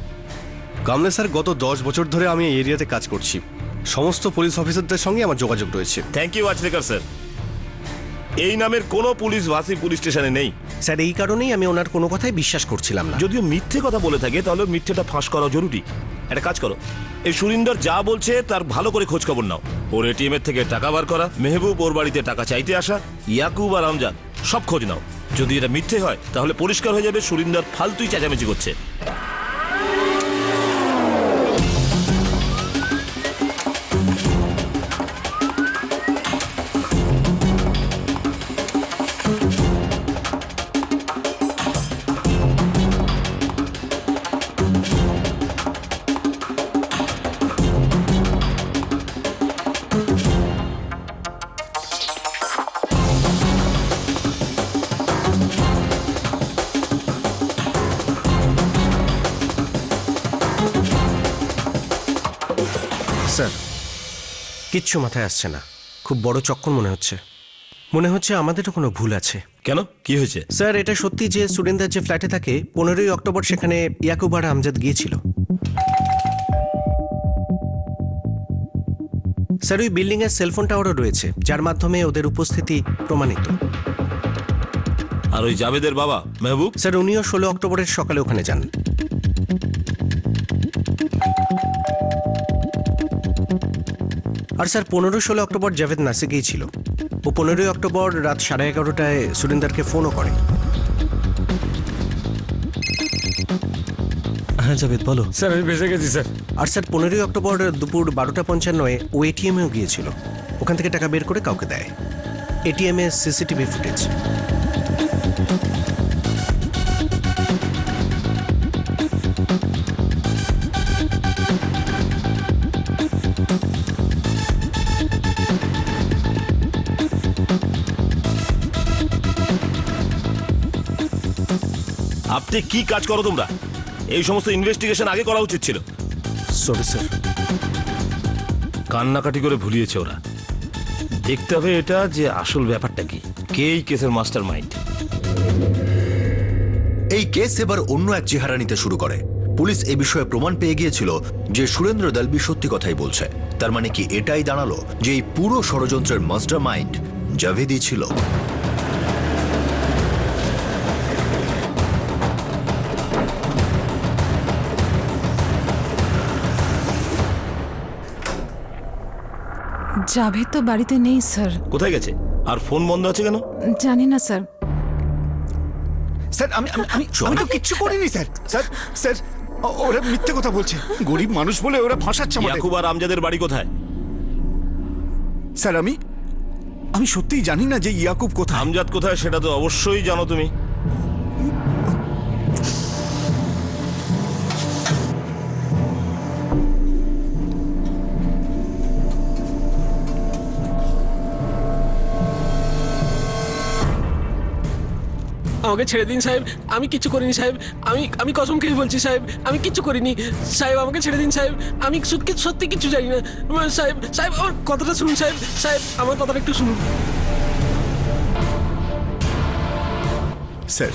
কামলে স্যার, গত 10 বছর ধরে আমি এই এরিয়াতে কাজ করছি, সমস্ত পুলিশ অফিসারদের সঙ্গে আমার যোগাযোগ রয়েছে। Thank you Achrekar sir. এই নামের কোনো পুলিশ ভাসি পুলিশ স্টেশনে নেই। স্যার, এই কারণেই আমি ওনার কোনো কথাই বিশ্বাস করছিলাম না। যদিও মিথ্যে কথা বলে থাকে, তাহলে মিথ্যেটা ফাঁস করা জরুরি। একটা কাজ করো, এই সুরিন্দর যা বলছে তার ভালো করে খোঁজ খবর নাও। ওর এটিএম এর থেকে টাকা বার করা, মেহবুব ওর বাড়িতে টাকা চাইতে আসা, ইয়াকুব আর আমজাদ, সব খোঁজ নাও। যদি এটা মিথ্যে হয় তাহলে পরিষ্কার হয়ে যাবে সুরিন্দর ফালতুই চেঁচামেচি করছে। স্যার কিচ্ছু মাথায় আসছে না, খুব বড় চক্কর মনে হচ্ছে। মনে হচ্ছে আমাদেরও কোনো ভুল আছে। কেন, কি হয়েছে? স্যার এটা সত্যি যে সুরেন্দার যে ফ্ল্যাটে থাকে 15ই অক্টোবর সেখানে ইয়াকুব আর আমজাদ গিয়েছিল। স্যার ওই বিল্ডিং এর সেলফোন টাওয়ারও রয়েছে যার মাধ্যমে ওদের উপস্থিতি প্রমাণিত। আর ওই জাভেদের বাবা মেহবুব? স্যার উনিও 16 অক্টোবরের সকালে ওখানে যান। আর স্যার 15-16 অক্টোবর জাভেদ নাসিকেই ছিল। ও 15ই অক্টোবর রাত 11:30টায় সুরিন্দারকে ফোনও করে। হ্যাঁ জাভেদ বলো। স্যার আমি বেঁচে গেছি স্যার। আর স্যার 15ই অক্টোবর দুপুর 12:55 ও এটিএমেও গিয়েছিল, ওখান থেকে টাকা বের করে কাউকে দেয়। এটিএমে সিসিটিভি ফুটেজ। আপনি কি কাজ করো তোমরা? এই সমস্ত ইনভেস্টিগেশন আগে করা উচিত ছিল। Sorry sir. কান্নাকাটি করে ভুলিয়েছে ওরা। দেখতে হবে এটা যে আসল ব্যাপারটা কি, কে এই কেসের মাস্টার মাইন্ড। এই কেস এবার অন্য এক চেহারা নিতে শুরু করে। পুলিশ এই বিষয়ে প্রমাণ পেয়ে গিয়েছিল যে সুরেন্দ্র দলবি সত্যি কথাই বলছে। তার মানে কি এটাই দাঁড়ালো যে এই পুরো ষড়যন্ত্রের মাস্টার মাইন্ড জাভেদই ছিল। জাভেদ তো বাড়িতে নেই স্যার। কোথায় গেছে? আর ফোন বন্ধ আছে কেন? জানি না স্যার। স্যার আমি তো কিচ্ছু করিনি স্যার। স্যার স্যার ওরা মিথ্যে কথা বলছে, গরিব মানুষ বলে ওরা ফাঁসাচ্ছে আমাদের। ইয়াকুব আর আমজাদের বাড়ি কোথায়? স্যার আমি সত্যিই জানি না যে ইয়াকুব কোথায়। আমজাদ কোথায় সেটা তো অবশ্যই জানো তুমি। আমাকে ছেড়ে দিন সাহেব, আমি কিচ্ছু করিনি সাহেব। আমি কসম খেয়ে বলছি সাহেব, আমি কিচ্ছু করিনি সাহেব। আমাকে ছেড়ে দিন সাহেব, আমি সত্যি কিচ্ছু জানি না সাহেব। সাহেব আমার কথাটা শুনুন সাহেব। সাহেব আমার কথাটা একটু শুনুন। স্যার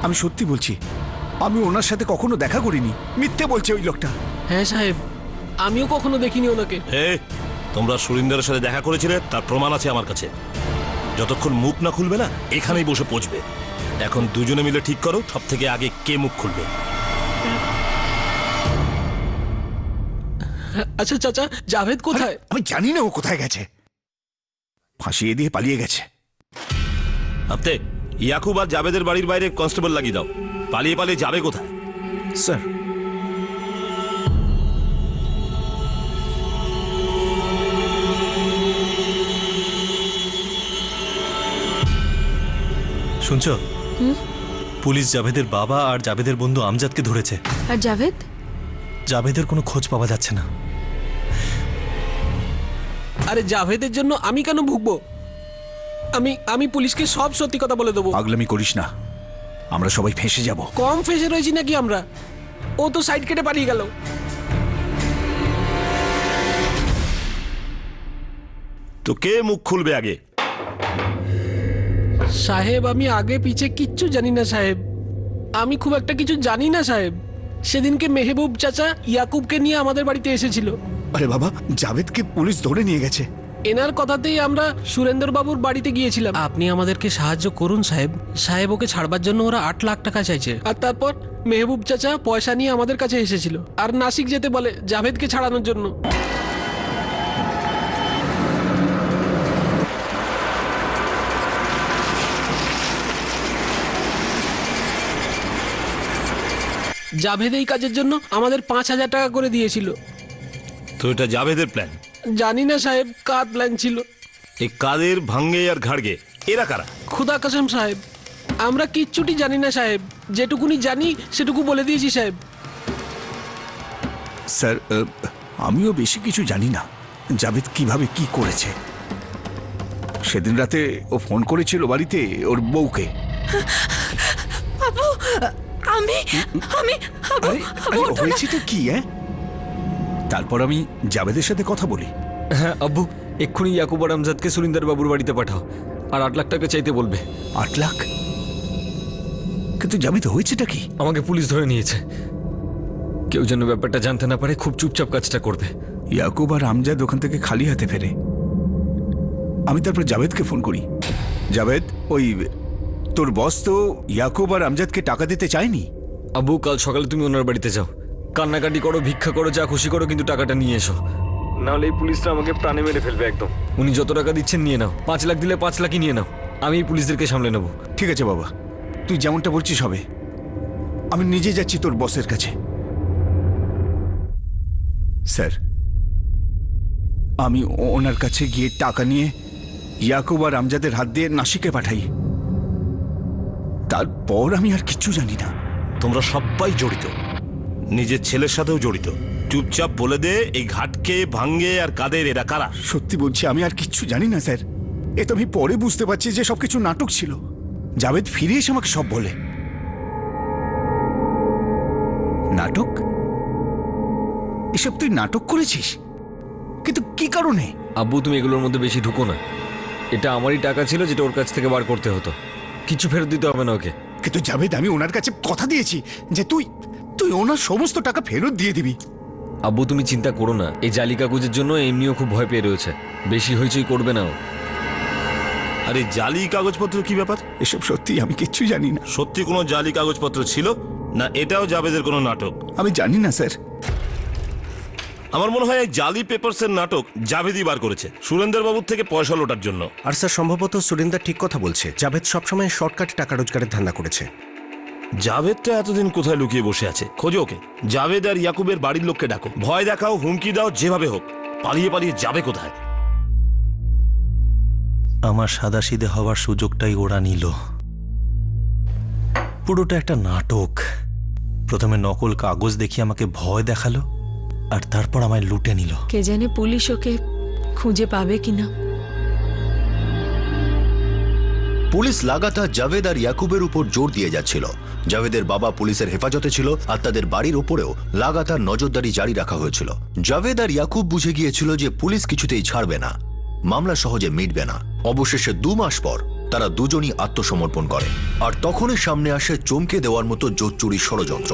আমি সত্যি বলছি, আমি ওনার সাথে কখনো দেখা করিনি। মিথ্যে বলছে ওই লোকটা। হ্যাঁ সাহেব, আমিও কখনো দেখিনি ওনাকে। হে, তোমরা সুরিন্দরের সাথে দেখা করেছিলে তার প্রমাণ আছে আমার কাছে। যতক্ষণ মুখ না খুলবে না এখানেই বসে পৌঁছবে। এখন দুজনে মিলে ঠিক করো সব থেকে আগে কে মুখ খুলবে। আচ্ছা চাচা, জাভেদ কোথায়? আমি জানি না ও কোথায় গেছে, ফাঁসিয়ে দিয়ে পালিয়ে গেছে। আপনি ইয়াকুব আর জাভেদের বাড়ির বাইরে কনস্টেবল লাগিয়ে দাও। পালিয়ে পালিয়ে যাবে কোথায়? স্যার শুনছো? পুলিশ জাভেদের বাবা আর জাভেদের বন্ধু আমজাদকে ধরেছে। আর জাভেদ? জাভেদের কোনো খোঁজ পাওয়া যাচ্ছে না। আরে জাভেদের জন্য আমি কেন ভুগবো? আমি পুলিশকে সব সত্যি কথা বলে দেবো। পাগলামি করিস না, আমরা সবাই ফেঁসে যাব। কম ফেসে রয়েছি নাকি আমরা? ও তো সাইড কেটে পালিয়ে গেল। তো কে মুখ খুলবে আগে? সাহেব আমি আগে পিছে কিচ্ছু জানি না সাহেব। আমি খুব একটা কিছু জানি না সাহেব। সেদিনকে মেহবুব চাচা ইয়াকুবকে নিয়ে আমাদের বাড়িতে এসেছিল। আরে বাবা, জাভেদকে পুলিশ ধরে নিয়ে গেছে। এনার কথাতেই আমরা সুরেন্দ্র বাবুর বাড়িতে গিয়েছিলাম। আপনি আমাদেরকে সাহায্য করুন সাহেব। সাহেব ওকে ছাড়বার জন্য ওরা 8 লাখ টাকা চাইছে। আর তারপর মেহবুব চাচা পয়সা নিয়ে আমাদের কাছে এসেছিল আর নাসিক যেতে বলে জাভেদকে ছাড়ানোর জন্য। জাভেদ এই কাজের জন্য আমাদের 5,000 টাকা করে দিয়েছিল। তো এটা জাভেদের প্ল্যান? জানি না সাহেব কার প্ল্যান ছিল। এই কাদের, ভাঙ্গে আর ঘাড়গে এরা কারা? খুদা কসম সাহেব আমরা কিচ্ছুটি জানি না সাহেব। যেটুকুনি জানি সেটুকু বলে দিয়েছি সাহেব। স্যার আমিও বেশি কিছু জানি না জাভেদ কিভাবে কি করেছে। সেদিন রাতে ও ফোন করেছিল বাড়িতে ওর বউকে। আবু আমি আমি হয়েছেটা কি? তারপর আমি জাভেদের সাথে কথা বলি। হ্যাঁ আব্বু, এক্ষুনি ইয়াকুব আর আমজাদকে সুরিন্দর বাবুর বাড়িতে পাঠাও, আর 8 লাখ টাকা চাইতে বলবে। 8 লাখ? কিন্তু জাভেদ, হয়েছেটা কি? আমাকে পুলিশ ধরে নিয়েছে। কেউ যেন ব্যাপারটা জানতে না পারে, খুব চুপচাপ কাজটা করবে। ইয়াকুব আর আমজাদ ওখান থেকে খালি হাতে ফেরে। আমি তারপর জাভেদকে ফোন করি। জাভেদ, ওই তোর বস তো ইয়াকুব আর আমজাদকে টাকা দিতে চায়নি। আব্বু, কাল সকালে তুমি ওনার বাড়িতে যাও, কান্নাকাটি করো, ভিক্ষা করো, যা খুশি করো, কিন্তু টাকাটা নিয়ে এসো, নাহলে এই পুলিশরা আমাকে প্রাণে মেরে ফেলবে একদম। উনি যত টাকা দিচ্ছেন নিয়ে নাও, 5 লাখ দিলে 5 লাখই নিয়ে নাও, আমি এই পুলিশদেরকে সামলে নেব। ঠিক আছে বাবা, তুই যেমনটা বলছিস হবে। আমি নিজে যাচ্ছি তোর বসের কাছে। স্যার, আমি ওনার কাছে গিয়ে টাকা নিয়ে ইয়াকুব আর আমজাদের হাত দিয়ে নাসিকে পাঠাই। তারপর আমি আর কিচ্ছু জানি না। তোমরা সবাই জড়িত, নিজের ছেলের সাথেও জড়িত। চুপচাপ বলে দে এই ঘাটকে, ভাঙ্গে আর কাদের এরা কারা। সত্যি বলছি, আমি আর কিচ্ছু জানি না স্যার। এ তো আমি পরে বুঝতে পারছি যে সবকিছু নাটক ছিল। জাভেদ ফিরে এসে আমাকে সব বলে। নাটক? এসব তুই নাটক করেছিস? কিন্তু কি কারণে? আব্বু, তুমি এগুলোর মধ্যে বেশি ঢুকো না। এটা আমারই টাকা ছিল, যেটা ওর কাছ থেকে বার করতে হতো। কিছু ফেরত দিতে হবে না ওকে। কিন্তু জাভেদ, আমি ওনার কাছে কথা দিয়েছি যে তুই তুই ওনার সমস্ত টাকা ফেরত দিয়ে দিবি। আব্বু, তুমি চিন্তা করো না, এই জালি কাগজের জন্য এমনিও খুব ভয় পেয়ে রয়েছে। বেশি হইচই করবে না ও। আরে জালি কাগজপত্র কি ব্যাপার? এসব সত্যি আমি কিচ্ছু জানি না। সত্যি কোনো জালি কাগজপত্র ছিল না? এটাও জাভেদের কোনো নাটক? আমি জানি না স্যার। আমার মনে হয় এই জালি পেপারসের নাটক জাভেদই বার করেছে, সুরেন্দ্র বাবুর থেকে পয়সা লোটার জন্য। আর স্যার, সম্ভবত সুরিন্দর ঠিক কথা বলছে। জাভেদ সবসময় শর্টকাটে টাকা রোজগারের ধান্দা করেছে। জাভেদটা এতদিন কোথায় লুকিয়ে বসে আছে? খোঁজো ওকে। জাভেদ আর ইয়াকুবের বাড়ির লোককে ডাকো, ভয় দেখাও, হুমকি দাও, যেভাবে হোক। পালিয়ে পালিয়ে যাবে কোথায়? আমার সাদাসিধে হওয়ার সুযোগটাই ওরা নিল। পুরোটা একটা নাটক। প্রথমে নকল কাগজ দেখিয়ে আমাকে ভয় দেখালো, আর তারপর আমায় লুটে নিল। কে জানে পুলিশ ওকে খুঁজে পাবে কিনা। পুলিশ লাগাতার জাভেদ আর ইয়াকুবের উপর জোর দিয়ে যাচ্ছিল। জাভেদের বাবা পুলিশের হেফাজতে ছিল, আর তাদের বাড়ির ওপরেও লাগাতার নজরদারি জারি রাখা হয়েছিল। জাভেদ আর ইয়াকুব বুঝে গিয়েছিল যে পুলিশ কিছুতেই ছাড়বে না, মামলা সহজে মিটবে না। অবশেষে 2 মাস পর তারা দুজনই আত্মসমর্পণ করে, আর তখনই সামনে আসে চমকে দেওয়ার মতো জোট চুরির ষড়যন্ত্র।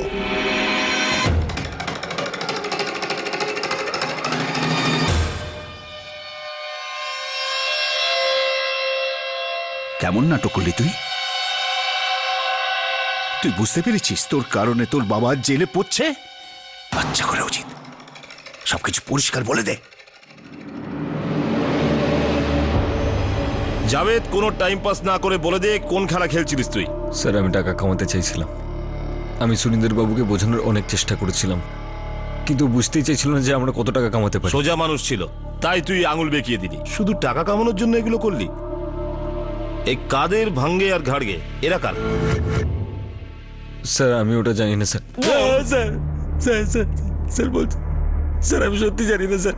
কেমন নাটক করলি তুই? তুই বুঝতে পেরেছিস তোর কারণে তোর বাবা জেলে পড়ছে? বাচ্চা করা উচিত, সবকিছু পরিষ্কার বলে দে। জাভেদ, কোনো টাইম পাস না করে বলে দে কোন খেলা খেলছিলিস তুই? স্যার, আমি টাকা কামাতে চাইছিলাম। আমি সুরিন্দর বাবুকে বোঝানোর অনেক চেষ্টা করেছিলাম, কিন্তু বুঝতেই চাইছিল না যে আমরা কত টাকা কামাতে পারি। সোজা মানুষ ছিল, তাই তুই আঙুল বেঁকিয়ে দিলি। শুধু টাকা কামানোর জন্য এগুলো করলি? এই কাদের, ভাঙ্গে আর ঘাড়গে এরা কার? স্যার, আমি ওটা জানি না sir. Sir sir sir sir বলছি, স্যার আমি সত্যি জানি না স্যার।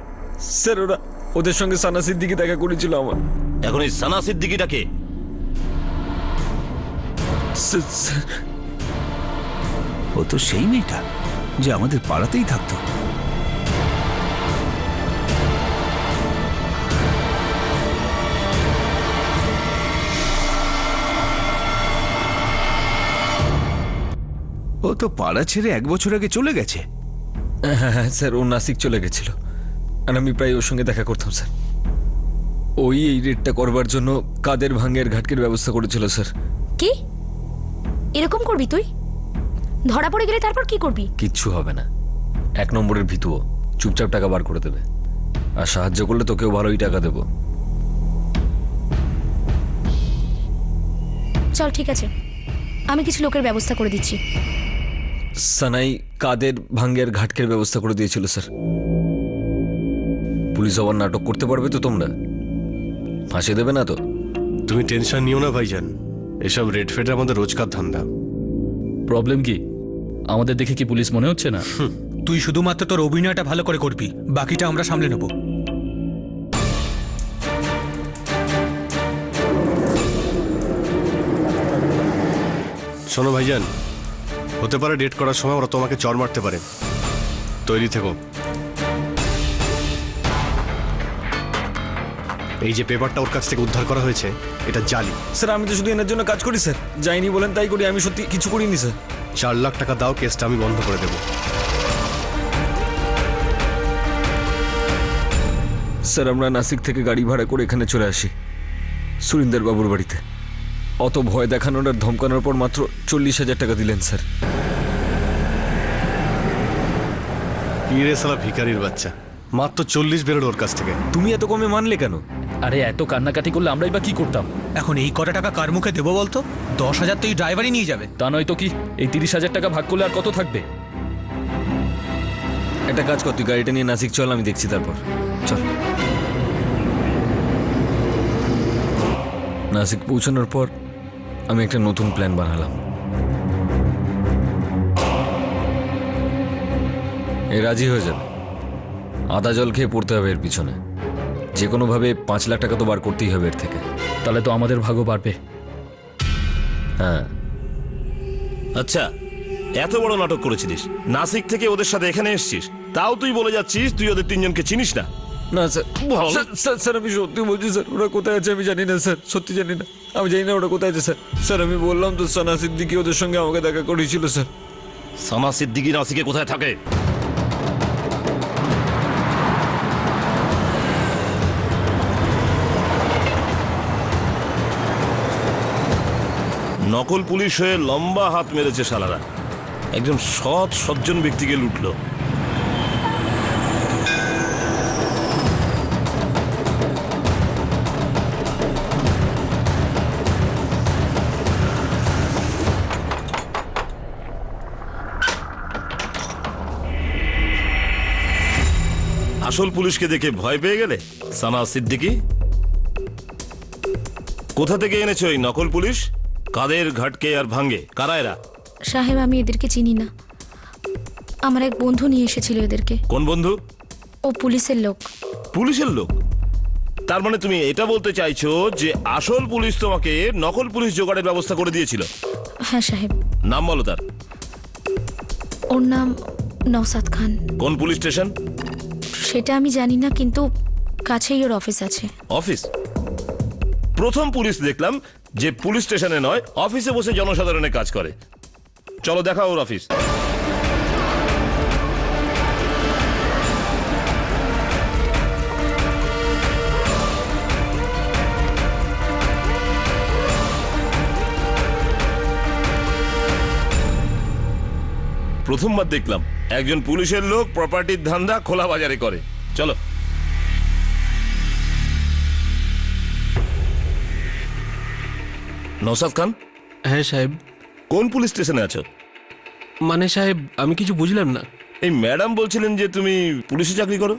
স্যার, ওরা ওদের সঙ্গে সানা সিদ্দিকি দেখা করেছিল আমার। এখন এই সানা সিদ্দিকিটাকে? ও তো সেই মেয়েটা যে আমাদের পাড়াতেই থাকতো। ও তো পাড়া ছেড়ে 1 বছর আগে চলে গেছে। হ্যাঁ হ্যাঁ স্যার, ও নাসিক চলে গেছিল, আর আমি প্রায় ওর সঙ্গে দেখা করতাম স্যার। ওই এই রেটটা করবার জন্য কাদের, ভাঙ্গের ঘাটকের ব্যবস্থা করেছিল স্যার। কি এরকম করবি তুই? ধরা পড়ে গেলে তারপর কি করবি? কিচ্ছু হবে না, 1 নম্বরের ভিতুও চুপচাপ টাকা বার করে দেবে, আর সাহায্য করলে তোকেও ভালোই টাকা দেবো। চল ঠিক আছে, আমি কিছু লোকের ব্যবস্থা করে দিচ্ছি। সানাই কাদের, ভাঙ্গের ঘাটকের ব্যবস্থা করে দিয়েছিল স্যার। পুলিশ আবার নাটক করতে পারবে তো? তোমরা ফাঁসি দেবে না তো? তুমি টেনশন নিও না ভাইজান, এসব রেড ফেড আমাদের রোজকার ধান্দা। প্রবলেম কি? আমাদের দেখে কি পুলিশ মনে হচ্ছে না? তুই শুধুমাত্র তোর অভিনয়টা ভালো করে করবি, বাকিটা আমরা সামলে নেব। শোনো ভাইজান, হতে পারে ডেট করার সময় ওরা তোমাকে চড় মারতে পারে, তৈরি থেকো। এই যে পেপারটা ওর কাছ থেকে উদ্ধার করা হয়েছে এটা জালি। স্যার আমি তো শুধু এনার জন্য কাজ করি স্যার, যাইনি বলেন তাই করি, আমি সত্যি কিছু করিনি স্যার। 4 লাখ টাকা দাও, কেসটা আমি বন্ধ করে দেবো। স্যার আমরা নাসিক থেকে গাড়ি ভাড়া করে এখানে চলে আসি সুরিন্দর বাবুর বাড়িতে। অত ভয় দেখানোর আর ধমকানোর পর মাত্র 40,000 টাকা দিলেন স্যার। কি রে শালা ভিখারির বাচ্চা, মাত্র 40 বেরোলো ওর কাছ থেকে। তুমি এত কমে মানলে কেন? আরে এত কান্নাকাটি করলে আমরাই বা কি করতাম? এখন এই কটা টাকা কার মুখে দেবো বলতো? 10,000 তো এই ড্রাইভারই নিয়ে যাবে। তা নয় তো কি, এই 30,000 টাকা ভাগ করলে আর কত থাকবে? একটা কাজ কর, তুই গাড়িটা নিয়ে নাসিক চল, আমি দেখছি তারপর। চল। নাসিক পৌঁছানোর পর আমি একটা নতুন প্ল্যান বানালাম। এ রাজি হয়ে যাবে, আদা জল খেয়ে পড়তে হবে এর পিছনে। যে কোনোভাবে 5 লাখ টাকা তো বার করতেই হবে এর থেকে। তাহলে তো আমাদের ভাগও বাড়বে। হ্যাঁ। আচ্ছা, এত বড় নাটক করেছিস, নাসিক থেকে ওদের সাথে এখানে এসেছিস, তাও তুই বলে যাচ্ছিস তুই ওদের 3 জনকে চিনিস না। না স্যার, স্যার আমি সত্যি বলছি স্যার, ওরা কোথায় আছে আমি জানি না স্যার, সত্যি জানি না, আমি জানি না ওরা কোথায় আছে স্যার। স্যার আমি বললাম তো, সানা সিদ্দিকী ওদের সঙ্গে আমাকে দেখা করেছিল স্যার। সানা সিদ্দিকী নাসিকে কোথায় থাকে? নকল পুলিশ হয়ে লম্বা হাত মেরেছে শালারা, একজন সৎ সজ্জন ব্যক্তিকে লুটলো। আসল পুলিশকে দেখে ভয় পেয়ে গেলে সানা সিদ্দিকী? কোথা থেকে এনেছো এই নকল পুলিশ? কাদের ঘাটকে আর ভাঙ্গে? কারা এরা? সাহেব আমি এদেরকে চিনি না, আমার এক বন্ধু নিয়ে এসেছিল এদেরকে। কোন বন্ধু? ও পুলিশের লোক। পুলিশের লোক? তার মানে তুমি এটা বলতে চাইছো যে আসল পুলিশ তোমাকে নকল পুলিশ জোগাড়ের ব্যবস্থা করে দিয়েছিল? হ্যাঁ সাহেব। নাম বলো তার। ওর নাম নওসাদ খান। কোন পুলিশ স্টেশন? সেটা আমি জানি না, কিন্তু কাছেই ওর অফিস আছে। অফিস? প্রথম পুলিশ দেখলাম যে পুলিশ স্টেশনে নয়, অফিসে বসে জনসাধারণের কাজ করে। চলো দেখা ওর অফিস। প্রথমবার দেখলাম একজন পুলিশের লোক প্রপার্টির ধান্দা খোলা বাজারে করে। চলো। নওসাদ খান? হ্যাঁ সাহেব। কোন পুলিশ স্টেশনে আছো? মানে সাহেব আমি কিছু বুঝলাম না। এই ম্যাডাম বলছিলেন যে তুমি পুলিশে চাকরি করো।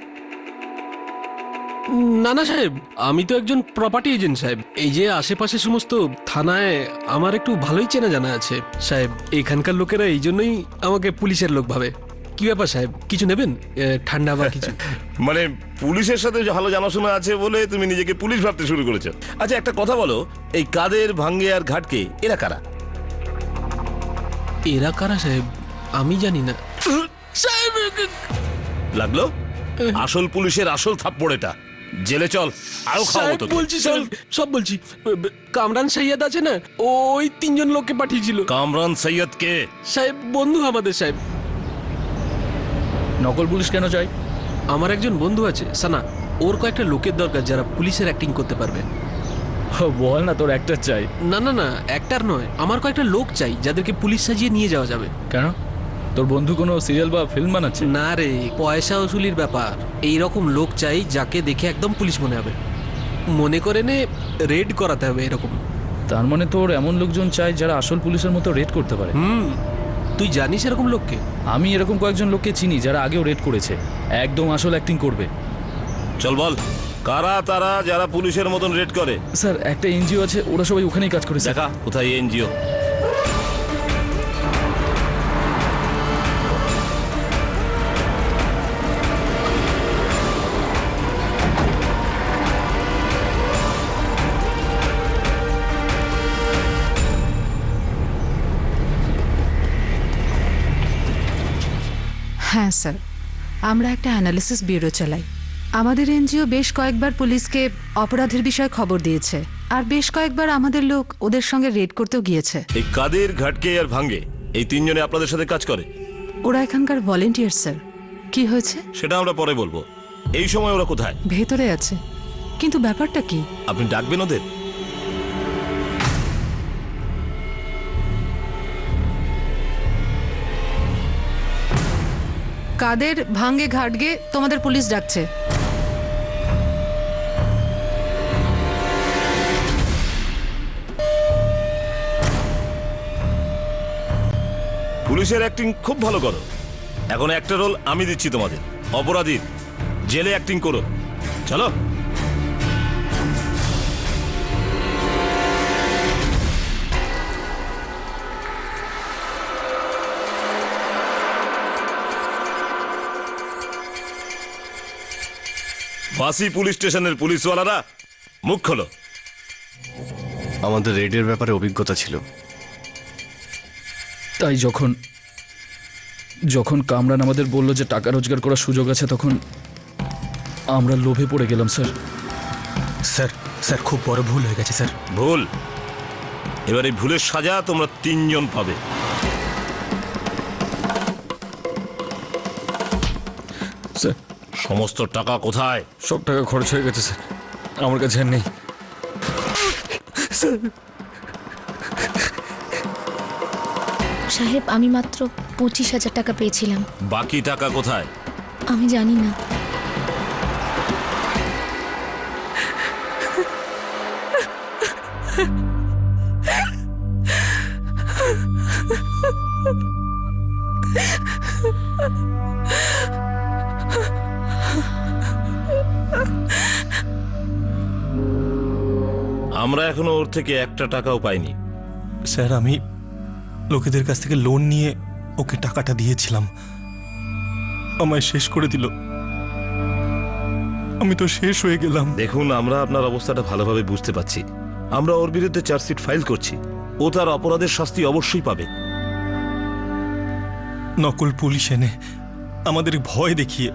না না সাহেব, আমি তো একজন প্রপার্টি এজেন্ট সাহেব। এই যে আশেপাশে সমস্ত থানায় আমার একটু ভালোই চেনা জানা আছে সাহেব। এখানকার লোকেরা এই জন্যই আমাকে পুলিশের লোক ভাবে। কি ব্যাপার সাহেব, কিছু নেবেন? ঠান্ডা বা কিছু? মানে পুলিশের সাথে ভালো জানাশোনা আছে বলে তুমি নিজেকে পুলিশ ভাবতে শুরু করেছো? আচ্ছা একটা কথা বলো, এই কাদের, ভাঙ্গে আর ঘাটকে এরা কারা? এরা কারা সাহেব আমি জানি না সাহেব। লাগলো আসল পুলিশের আসল থাপ্পড় এটা। জেলে চল, আরো খাবো তোকে। বলছি সাহেব, সব বলছি। কামরান সৈয়দ আছে না, ওই 3 জন লোককে পাঠিয়েছিল। কামরান সৈয়দ কে? সাহেব বন্ধু আমাদের সাহেব। নকল পুলিশ কেন চাই? আমার একজন বন্ধু আছে সানা, ওর কয়েকটা লোকের দরকার যারা পুলিশের অ্যাক্টিং করতে পারবে। বল না তোর অ্যাক্টর চাই। না না না, অ্যাক্টর নয়, আমার কয়েকটা লোক চাই যাদেরকে পুলিশ সাজিয়ে নিয়ে যাওয়া যাবে। কেন, তোর বন্ধু কোনো সিরিয়াল বা ফিল্ম বানাচ্ছে? না রে, পয়সা উসুলির ব্যাপার। এই রকম লোক চাই যাকে দেখে একদম পুলিশ মনে হবে, মনে করে নে রেড করাতে হবে এরকম। তার মানে তোর এমন লোকজন চাই যারা আসল পুলিশের মতো রেড করতে পারে। তুই জানিস এরকম লোককে? আমি এরকম কয়েকজন লোককে চিনি যারা আগেও রেড করেছে, একদম আসল অ্যাক্টিং করবে। চল বল কারা তারা যারা পুলিশের মতন রেড করে? স্যার একটা এনজিও আছে, ওরা সবাই ওখানেই কাজ করে। দেখা কোথায় এনজিও? হ্যাঁ স্যার, আমরা একটা অ্যানালিসিস ব্যুরো চালাই। আমাদের এনজিও বেশ কয়েকবার পুলিশকে অপরাধের বিষয়ে খবর দিয়েছে, আর বেশ কয়েকবার আমাদের লোক ওদের সঙ্গে রেড করতেও গিয়েছে। এই কাদের, ঘাটকে আর ভাঙ্গে এই তিনজনে আপনাদের সাথে কাজ করে? ওরা এখানকার ভলেন্টিয়ার স্যার। কি হয়েছে সেটা আমরা পরে বলবো। এই সময় ওরা কোথায়? ভেতরে আছে। কিন্তু ব্যাপারটা কি? আপনি ডাকবেন ওদের? কাদের, ভাঙ্গে, ঘাটগে তোমাদের পুলিশ ডাকছে। পুলিশের অ্যাক্টিং খুব ভালো করো। এখন একটা রোল আমি দিচ্ছি তোমাদের, অপরাধীর। জেলে অ্যাক্টিং করো। চলো। ফাঁসি পুলিশ স্টেশনের পুলিশওয়ালারা মুখ খোলো। আমাদের রেডের ব্যাপারে অভিজ্ঞতা ছিল, তাই যখন যখন কামরান আমাদের বলল যে টাকা রোজগার করার সুযোগ আছে, তখন আমরা লোভে পড়ে গেলাম স্যার। স্যার স্যার খুব বড় ভুল হয়ে গেছে স্যার। ভুল? এবার এই ভুলের সাজা তোমরা তিনজন পাবে। স্যার, সমস্ত টাকা কোথায়? সব টাকা খরচ হয়ে গেছে স্যার, আমার কাছে আর নেই। সাহেব, আমি মাত্র 25,000 টাকা পেয়েছিলাম। বাকি টাকা কোথায়? আমি জানি না। আমরা এখনো ওর থেকে একটা টাকাও পাইনি। স্যার, আমি লোকেদের কাছ থেকে লোন নিয়ে ওকে টাকাটা দিয়েছিলাম, আমায় শেষ করে দিল। আমি তো শেষ হয়ে গেলাম। দেখুন, আমরা আপনার অবস্থাটা ভালোভাবে বুঝতে পারছি। আমরা ওর বিরুদ্ধে চার্জশিট ফাইল করছি। ও তার অপরাধের শাস্তি অবশ্যই পাবে। নকল পুলিশ এনে আমাদের ভয় দেখিয়ে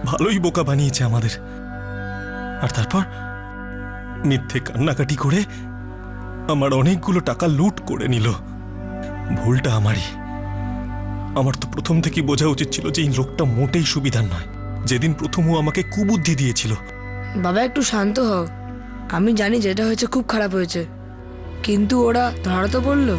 ভালোই বোকা বানিয়েছে আমাদের। আর তারপর মিথ্যে কান্নাকাটি করে আমার অনেকগুলো টাকা লুট করে নিল। ভুলটা আমারই। আমার তো প্রথম থেকেই বোঝা উচিত ছিল যে এই লোকটা মোটেই সুবিধার নয়। যেদিন প্রথম ও আমাকে কুবুদ্ধি দিয়েছিল। বাবা, একটু শান্ত হও। আমি জানি যেটা হয়েছে খুব খারাপ হয়েছে, কিন্তু ওরা ধরা তো পড়লো।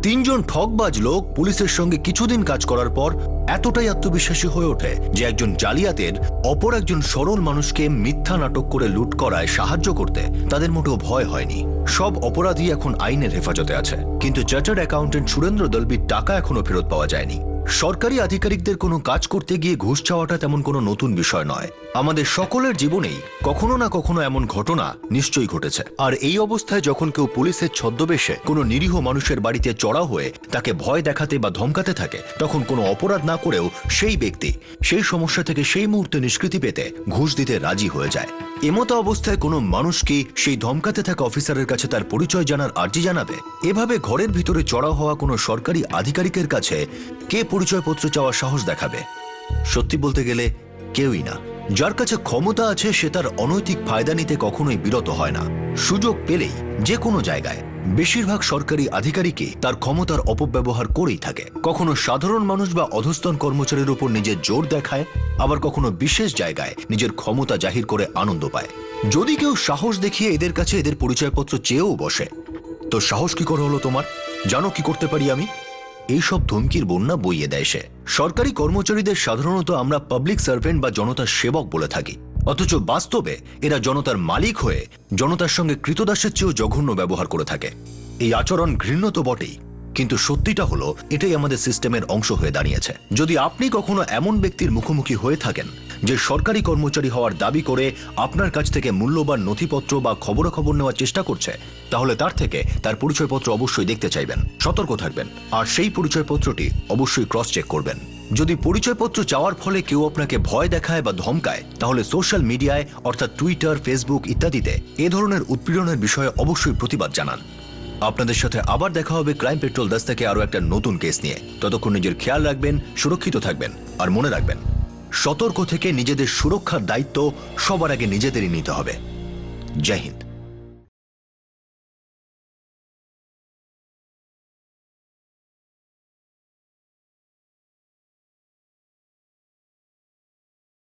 তিনজন ঠকবাজ লোক পুলিশের সঙ্গে কিছুদিন কাজ করার পর এতটাই আত্মবিশ্বাসী হয়ে ওঠে যে একজন জালিয়াতের অপর একজন সরল মানুষকে মিথ্যা নাটক করে লুট করায় সাহায্য করতে তাদের মোটেও ভয় হয়নি। সব অপরাধী এখন আইনের হেফাজতে আছে, কিন্তু চার্টার্ড অ্যাকাউন্টেন্ট সুরেন্দ্র দলবির টাকা এখনো ফেরত পাওয়া যায়নি। সরকারি আধিকারিকদের কোনো কাজ করতে গিয়ে ঘুষ চাওয়াটা তেমন কোনো নতুন বিষয় নয়। আমাদের সকলের জীবনেই কখনো না কখনো এমন ঘটনা নিশ্চয়ই ঘটেছে। আর এই অবস্থায় যখন কেউ পুলিশের ছদ্মবেশে কোনো নিরীহ মানুষের বাড়িতে চড়া হয়ে তাকে ভয় দেখাতে বা ধমকাতে থাকে, তখন কোনো অপরাধ না করেও সেই ব্যক্তি সেই সমস্যা থেকে সেই মুহূর্তে নিষ্কৃতি পেতে ঘুষ দিতে রাজি হয়ে যায়। এমতো অবস্থায় কোনো মানুষ কি সেই ধমকাতে থাকা অফিসারের কাছে তার পরিচয় জানার আর্জি জানাবে? এভাবে ঘরের ভিতরে চড়া হওয়া কোনো সরকারি আধিকারিকের কাছে কে পরিচয়পত্র চাওয়ার সাহস দেখাবে? সত্যি বলতে গেলে কেউই না। যার কাছে ক্ষমতা আছে সে তার অনৈতিক ফায়দা নিতে কখনোই বিরত হয় না। সুযোগ পেলেই যে কোনো জায়গায় বেশিরভাগ সরকারি আধিকারিকই তার ক্ষমতার অপব্যবহার করেই থাকে। কখনো সাধারণ মানুষ বা অধস্তন কর্মচারীর উপর নিজের জোর দেখায়, আবার কখনো বিশেষ জায়গায় নিজের ক্ষমতা জাহির করে আনন্দ পায়। যদি কেউ সাহস দেখিয়ে এদের কাছে এদের পরিচয়পত্র চেয়েও বসে, তো সাহস কি করে হলো তোমার? জানো কি করতে পারি আমি? এইসব ধমকির বন্যা বইয়ে দেয় সে। সরকারি কর্মচারীদের সাধারণত আমরা পাবলিক সার্ভেন্ট বা জনতার সেবক বলে থাকি, অথচ বাস্তবে এরা জনতার মালিক হয়ে জনতার সঙ্গে কৃতদাসের চেয়েও জঘন্য ব্যবহার করে থাকে। এই আচরণ ঘৃণ্য তো বটেই, কিন্তু সত্যিটা হলো এটাই আমাদের সিস্টেমের অংশ হয়ে দাঁড়িয়েছে। যদি আপনি কখনো এমন ব্যক্তির মুখোমুখি হয়ে থাকেন যে সরকারি কর্মচারী হওয়ার দাবি করে আপনার কাছ থেকে মূল্যবান নথিপত্র বা খবরাখবর নেওয়ার চেষ্টা করছে, তাহলে তার থেকে তার পরিচয়পত্র অবশ্যই দেখতে চাইবেন, সতর্ক থাকবেন, আর সেই পরিচয়পত্রটি অবশ্যই ক্রস চেক করবেন। যদি পরিচয়পত্র চাওয়ার ফলে কেউ আপনাকে ভয় দেখায় বা ধমকায়, তাহলে সোশ্যাল মিডিয়ায় অর্থাৎ টুইটার, ফেসবুক ইত্যাদিতে এ ধরনের উৎপীড়নের বিষয়ে অবশ্যই প্রতিবাদ জানান। আপনাদের সাথে আবার দেখা হবে ক্রাইম পেট্রোল 10 থেকে আরো একটা নতুন কেস নিয়ে। ততক্ষণ নিজের খেয়াল রাখবেন, সুরক্ষিত থাকবেন, আর মনে রাখবেন, সতর্ক থেকে নিজেদের সুরক্ষার দায়িত্ব সবার আগে নিজেদেরই নিতে হবে। জয় হিন্দ।